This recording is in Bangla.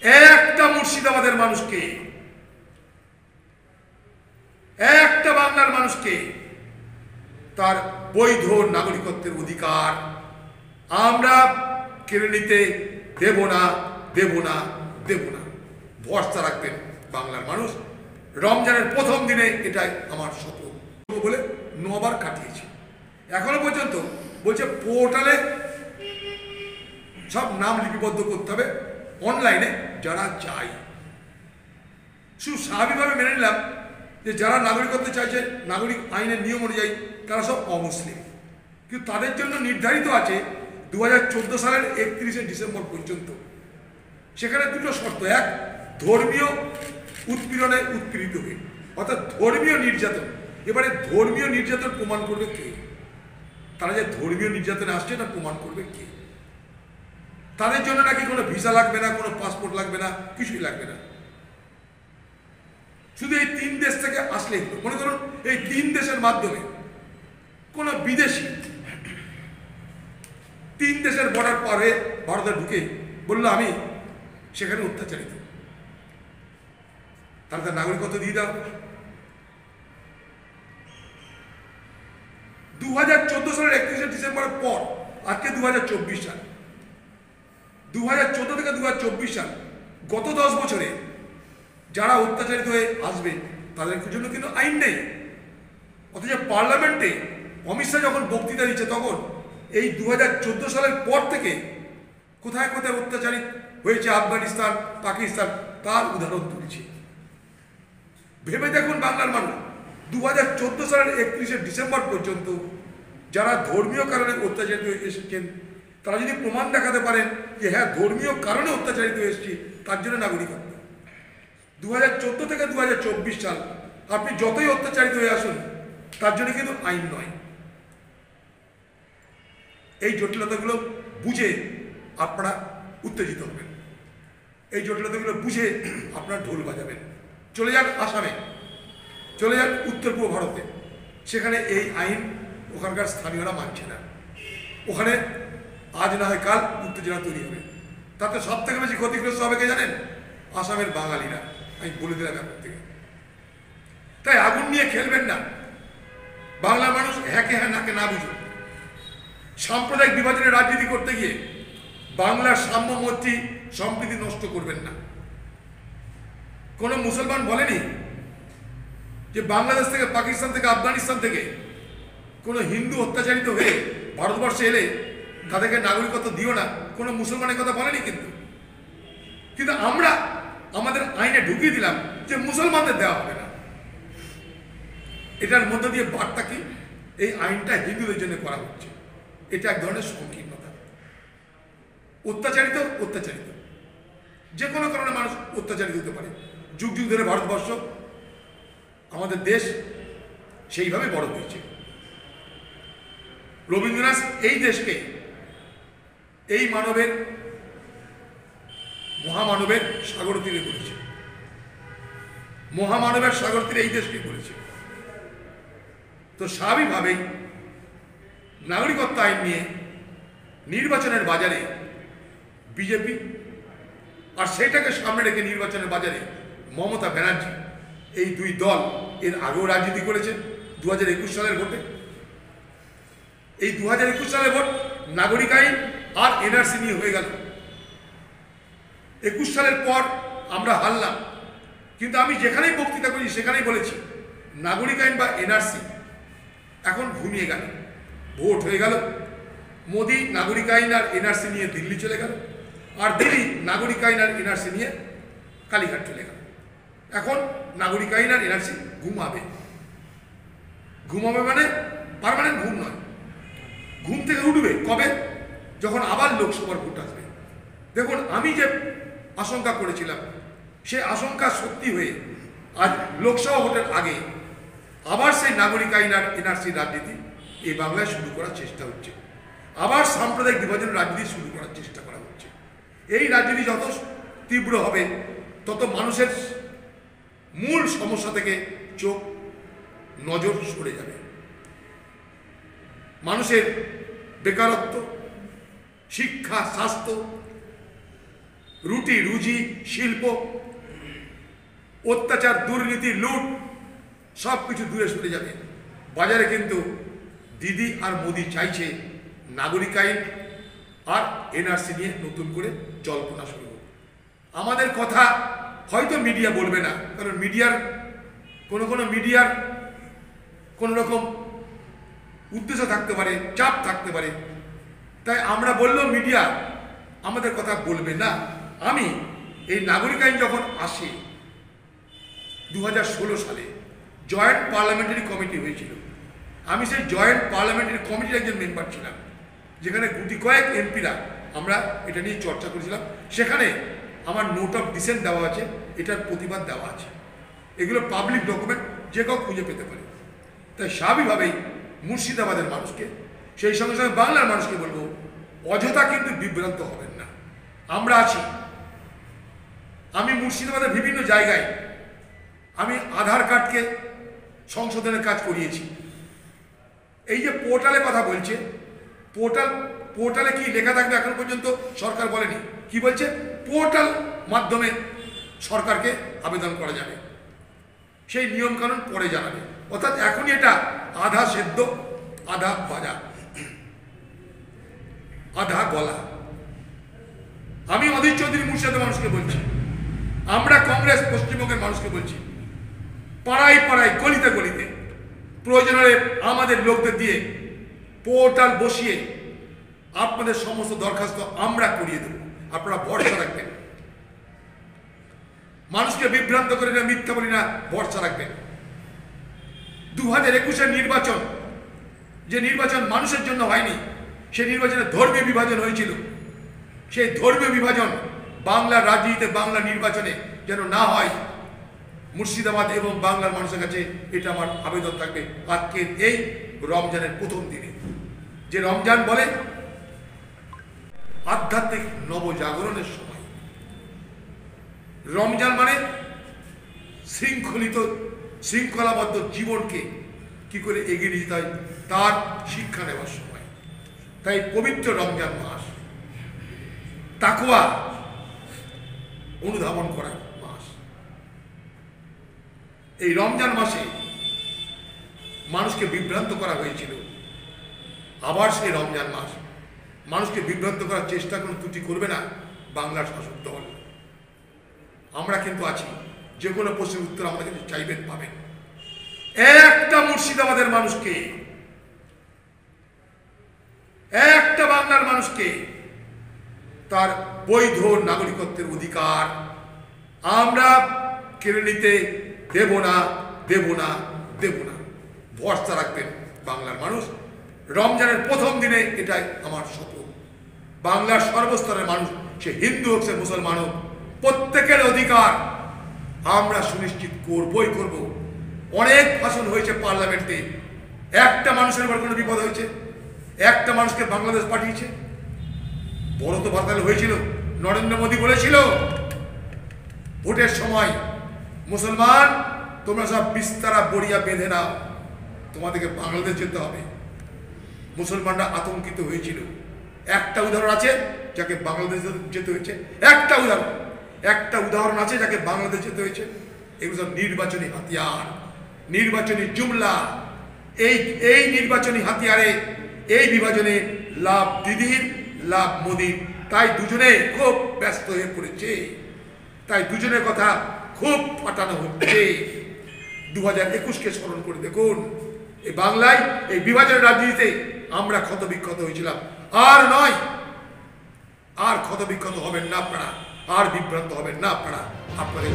একটা মুর্শিদাবাদের মানুষকে, একটা বাংলার মানুষকে তার বৈধ নাগরিকত্বের অধিকার আমরা কেড়ে নিতে দেব না, দেব না, দেব না। ভরসা রাখবেন বাংলার মানুষ। রমজানের প্রথম দিনে এটাই আমার শপথ বলে 9 বার কাটিয়েছি। এখনো পর্যন্ত বলছে পোর্টালে সব নাম লিপিবদ্ধ করতে হবে অনলাইনে যারা চাই। শুধু স্বাভাবিকভাবে মেনে নিলাম যে যারা নাগরিকত্ব চাইছে নাগরিক আইনের নিয়ম অনুযায়ী তারা সব অমুসলিম, কিন্তু তাদের জন্য নির্ধারিত আছে 2014 সালের 31শে ডিসেম্বর পর্যন্ত। সেখানে দুটো শর্ত, এক ধর্মীয় উৎপীড়নে উৎপীড়িত হয়ে, অর্থাৎ ধর্মীয় নির্যাতন। এবারে ধর্মীয় নির্যাতন প্রমাণ করবে কে? তারা যে ধর্মীয় নির্যাতনে আসছে না প্রমাণ করবে কে? তাদের জন্য নাকি কোনো ভিসা লাগবে না, কোনো পাসপোর্ট লাগবে না, কিছুই লাগবে না। শুধু এই 3 দেশ থেকে আসলেই হলো। মনে করুন এই 3 দেশের মাধ্যমে কোনো বিদেশি 3 দেশের বর্ডার পার হয়ে ভারতে ঢুকে বললো আমি সেখানে অত্যাচারিত, তাহলে তার নাগরিকত্ব দিয়ে দাও। 2014 সালের 31শে ডিসেম্বরের পর আজকে 2024 সাল, 2014 থেকে 2024 সাল, গত 10 বছরে যারা অত্যাচারিত হয়ে আসবে তাদের জন্য কিন্তু আইন নেই। অথচ পার্লামেন্টে অমিত শাহ যখন বক্তৃতা দিচ্ছে তখন এই 2014 সালের পর থেকে কোথায় কোথায় অত্যাচারিত হয়েছে আফগানিস্তান, পাকিস্তান, তার উদাহরণ তুলছে। ভেবে দেখুন বাংলার মানুষ, 2014 সালের 31শে ডিসেম্বর পর্যন্ত যারা ধর্মীয় কারণে অত্যাচারিত হয়ে এসেছেন তারা যদি প্রমাণ দেখাতে পারেন যে হ্যাঁ ধর্মীয় কারণে অত্যাচারিত হয়ে এসেছি, তার জন্য নাগরিকত্ব। 2014 থেকে 2024 সাল আপনি যতই অত্যাচারিত হয়ে আসুন তার জন্য কিন্তু আইন নয়। এই জটিলতাগুলো বুঝে আপনারা উত্তেজিত হবেন, এই জটিলতাগুলো বুঝে আপনারা ঢোল বাজাবেন। চলে যান আসামে, চলে যান উত্তর পূর্ব ভারতে, সেখানে এই আইন ওখানকার স্থানীয়রা মানছে না। ওখানে আজ না হয় কাল উত্তেজনা তৈরি হবে। তাতে সব থেকে বেশি ক্ষতিগ্রস্ত হবে কে জানেন? আসামের বাঙালিরা। আমি বলে দিলাম এখন থেকে। তাই আগুন নিয়ে খেলবেন না। বাংলার মানুষ হ্যাঁকে হ্যাঁ নাকে না বুঝুন। সাম্প্রদায়িক বিভাজনের রাজনীতি করতে গিয়ে বাংলার সাম্যমৈত্রী সম্প্রীতি নষ্ট করবেন না। কোন মুসলমান বলেনি যে বাংলাদেশ থেকে, পাকিস্তান থেকে, আফগানিস্তান থেকে কোনো হিন্দু অত্যাচারিত হয়ে ভারতবর্ষে এলে তাদেরকে নাগরিকত্ব দিও না, কোনো মুসলমানের কথা বলেনি। কিন্তু আমরা আমাদের আইনে ঢুকিয়ে দিলাম যে মুসলমানদের দেওয়া হবে না। এটার মধ্য দিয়ে বার্তা কি? এই আইনটা হিন্দুদের জন্য করা হচ্ছে। এটা এক ধরনের সংকীর্ণতা। অত্যাচারিত অত্যাচারিত, যে কোনো কারণে মানুষ অত্যাচারিত হতে পারে। যুগ যুগ ধরে ভারতবর্ষ আমাদের দেশ সেইভাবে বড় হয়েছে। রবীন্দ্রনাথ এই দেশকে এই মানবের, মহামানবের সাগর তীরে করেছে। মহামানবের সাগর তীরে এই দেশকে করেছে। তো স্বাভাবিকভাবেই নাগরিকত্ব আইন নিয়ে নির্বাচনের বাজারে বিজেপি, আর সেটাকে সামনে রেখে নির্বাচনের বাজারে মমতা ব্যানার্জি, এই দুই দল এর আগেও রাজনীতি করেছে। 2021 সালের ভোটে, এই 2021 সালের ভোট নাগরিক আইন আর এনআরসি নিয়ে হয়ে গেল। 21 সালের পর আমরা হারলাম, কিন্তু আমি যেখানেই বক্তৃতা করি সেখানেই বলেছি নাগরিক আইন বা এনআরসি এখন ঘুমিয়ে গেল। ভোট হয়ে গেল, মোদি নাগরিক আইন আর এনআরসি নিয়ে দিল্লি চলে গেল, আর দিল্লি নাগরিক আইন আর এনআরসি নিয়ে কালীঘাট চলে গেল। এখন নাগরিক আইন আর এনআরসি ঘুমাবে। ঘুমাবে মানে পার্মানেন্ট ঘুম নয়, ঘুম থেকে উঠবে কবে? যখন আবার লোকসভার ভোট আসবে। দেখুন, আমি যে আশঙ্কা করেছিলাম সে আশঙ্কা সত্যি হয়ে আজ লোকসভা ভোটের আগে আবার সেই নাগরিক আইন আর এনআরসি রাজনীতি এই বাংলায় শুরু করার চেষ্টা হচ্ছে। আবার সাম্প্রদায়িক বিভাজনের রাজনীতি শুরু করার চেষ্টা করা হচ্ছে। এই রাজনীতি যত তীব্র হবে তত মানুষের মূল সমস্যা থেকে চোখ, নজর সরে যাবে। মানুষের বেকারত্ব, শিক্ষা, স্বাস্থ্য, রুটি রুজি, শিল্প, অত্যাচার, দুর্নীতি, লুট সব কিছু দূরে সরে যাবে। বাজারে কিন্তু দিদি আর মোদি চাইছে নাগরিক আইন আর এনআরসি নিয়ে নতুন করে জল্পনা শুরু হোক। আমাদের কথা হয়তো মিডিয়া বলবে না, কারণ মিডিয়ার মিডিয়ার কোনো রকম উদ্দেশ্য থাকতে পারে, চাপ থাকতে পারে, তাই আমরা বললেও মিডিয়া আমাদের কথা বলবে না। আমি এই নাগরিক আইন যখন আসে 2016 সালে জয়েন্ট পার্লামেন্টারি কমিটি হয়েছিল, আমি সেই জয়েন্ট পার্লামেন্টারি কমিটির একজন মেম্বার ছিলাম, যেখানে গুটি কয়েক এমপিরা আমরা এটা নিয়ে চর্চা করেছিলাম। সেখানে আমার নোট অফ ডিসেন্ট দেওয়া আছে, এটার প্রতিবাদ দেওয়া আছে, এগুলো পাবলিক ডকুমেন্ট, যে কেউ খুঁজে পেতে পারে। তাই স্বাভাবিকভাবেই মুর্শিদাবাদের মানুষকে, সেই সঙ্গে সঙ্গে বাংলার মানুষকে বলবো, অযথা কিন্তু বিভ্রান্ত হবেন না। আমরা আছি। আমি মুর্শিদাবাদের বিভিন্ন জায়গায় আমি আধার কার্ডকে সংশোধনের কাজ করিয়েছি। এই যে পোর্টালে কথা বলছে, পোর্টালে কি লেখা থাকবে এখন পর্যন্ত সরকার বলেনি। কি বলছে? পোর্টাল মাধ্যমে সরকারকে আবেদন করা যাবে, সেই নিয়মকানুন পরে জানাবে। অর্থাৎ এখনই এটা আধা সেদ্ধ আধা ভাজা, আধা গলা। আমি অধীর চৌধুরী মুর্শিদাবাদের মানুষকে বলছি, আমরা কংগ্রেস পশ্চিমবঙ্গের মানুষকে বলছি, পাড়ায় পাড়ায়, গলিতে গলিতে প্রয়োজন হলে আমাদের লোকদের দিয়ে পোর্টাল বসিয়ে আপনাদের সমস্ত দরখাস্ত আমরা করিয়ে দেব। আপনারা ভরসা রাখবেন, মানুষকে বিভ্রান্ত করি না, মিথ্যা বলি না, ভরসা রাখবেন। 2021-এর নির্বাচন, যে নির্বাচন মানুষের জন্য হয়নি, সেই নির্বাচনে ধর্মীয় বিভাজন হয়েছিল। সেই ধর্মীয় বিভাজন বাংলার রাজনীতিতে, বাংলা নির্বাচনে যেন না হয়, মুর্শিদাবাদ এবং বাংলার মানুষের কাছে এটা আমার আবেদন থাকবে। আজকের এই রমজানের প্রথম দিনে, যে রমজান বলে আধ্যাত্মিক নবজাগরণের সময়, রমজান মানে শৃঙ্খলাবদ্ধ জীবনকে কি করে এগিয়ে নিতে হয় তার শিক্ষা নেওয়ার সময়। তাই পবিত্র রমজান মাস তাকওয়া অনুধাবন করার মাস। এই রমজান মাসে মানুষকে বিভ্রান্ত করা হয়েছিল, আবার সেই রমজান মাস মানুষকে বিভ্রান্ত করার চেষ্টা কোনো ত্রুটি করবে না বাংলার শাসক দল। আমরা কিন্তু আছি, যে কোনো প্রশ্নের উত্তর আমাদের কাছে চাইবেন, পাবেন। একটা মুর্শিদাবাদের মানুষকে, একটা বাংলার মানুষকে তার বৈধ নাগরিকত্বের অধিকার আমরা কেড়ে নিতে দেব না, দেব না, দেব না। ভরসা রাখবেন বাংলার মানুষ। রমজানের প্রথম দিনে এটাই আমার শপথ। বাংলার সর্বস্তরের মানুষ, সে হিন্দু হোক, সে মুসলমান হোক, প্রত্যেকের অধিকার আমরা সুনিশ্চিত করবই করব। অনেক ভাষণ হয়েছে পার্লামেন্টে, একটা মানুষের উপর কোনো বিপদ হয়েছে, একটা মানুষকে বাংলাদেশ পাঠিয়েছে। বড় তো বার্তাল হয়েছিল, নরেন্দ্র মোদী বলেছিল ভোটের সময়, মুসলমান তোমরা সব বিস্তারা বড়িয়া বেঁধে নাও, তোমাদেরকে বাংলাদেশ যেতে হবে। মুসলমানরা আতঙ্কিত হয়েছিল। একটা উদাহরণ আছে যাকে বাংলাদেশ যেতে হয়েছে, একটা উদাহরণ আছে যাকে বাংলাদেশ যেতে হয়েছে। এগুলো সব নির্বাচনী হাতিয়ার, নির্বাচনী জুমলা। এই নির্বাচনী হাতিয়ারে, এই বিভাজনে লাভ দিদির, লাভ মোদির। তাই দুজনে খুব ব্যস্ত হয়ে পড়েছে, তাই দুজনের কথা খুব ফাটানো হচ্ছে। 2021-কে স্মরণ করে দেখুন, এই বাংলায় এই বিভাজনের রাজনীতিতে আমরা ক্ষতবিক্ষত হয়েছিলাম। আর নয়, আর ক্ষতবিক্ষত হবেন না আপনারা, আর বিভ্রান্ত হবেন না আপনারা। আপনাদের